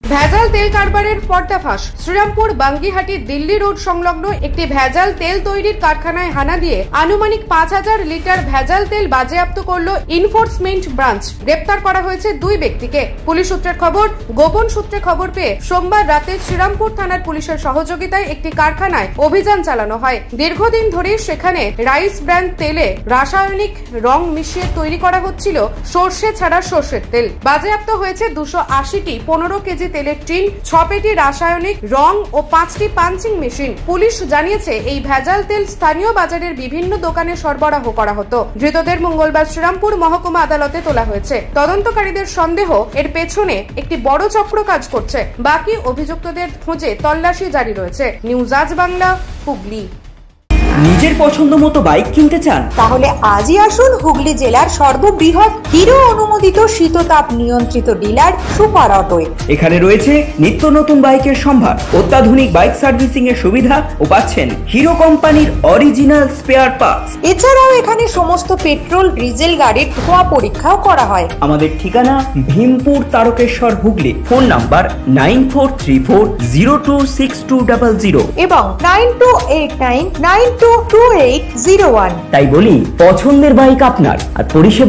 ভেজাল তেল কারবারের পর্দাফাঁস। শ্রীরামপুর বাঙ্গিহাটি দিল্লি রোড সংলগ্ন একটি ভেজাল তেল তৈরির কারখানায় হানা দিয়ে আনুমানিক 5000 লিটার ভেজাল তেল বাজেয়াপ্ত করল এনফোর্সমেন্ট ব্রাঞ্চ। গ্রেপ্তার করা হয়েছে 2 ব্যক্তিকে। পুলিশ সূত্রের খবর, গোপন সূত্রে খবর পেয়ে সোমবার রাতে শ্রীরামপুর থানার পুলিশের সহযোগিতায় একটি কারখানায় অভিযান চালানো হয়। দীর্ঘদিন ধরে সেখানে রাইস ব্র্যান্ড তেলে রাসায়নিক রং মিশিয়ে তৈরি করা হচ্ছিল সর্ষে ছাড়া সর্ষের তেল। বাজেয়াপ্ত হয়েছে 280টি 15 কেজি তেলের টিন, 6 পেটি রাসায়নিক রং ও 5টি পাঞ্চিং মেশিন। পুলিশ জানিয়েছে এই ভেজাল তেল স্থানীয় বাজারের বিভিন্ন দোকানে সরবরাহ করা হতো। ধৃতদের মঙ্গলবার শ্রীরামপুর মহকুমা আদালতে তোলা হয়েছে। তদন্তকারীদের সন্দেহ এর পেছনে একটি বড় চক্র কাজ করছে। বাকি অভিযুক্তদের খোঁজে তল্লাশি জারি রয়েছে। নিউজ আজ বাংলা, হুগলি। নিজের পছন্দ মতো বাইক কিনতে চান? তাহলে আজই আসুন হুগলি জেলার সর্ববৃহৎ হিরো অনুমোদিত শীততাপ নিয়ন্ত্রিত ডিলার সুপার অটোয়। এখানে রয়েছে নিত্য নতুন বাইকের সম্ভার, অত্যাধুনিক বাইক সার্ভিসিং এর সুবিধা ও পাচ্ছেন হিরো কোম্পানির অরিজিনাল স্পেয়ার পার্টস। এছাড়াও এখানে সমস্ত পেট্রোল ডিজেল গাড়ির ধোঁয়া পরীক্ষাও করা হয়। আমাদের ঠিকানা ভীমপুর তারকেশ্বর, হুগলি। ফোন নাম্বার 9434026200 এবং 9289922801। তাই বলি, পছন্দের বাইক আপনার আর পরিষেবা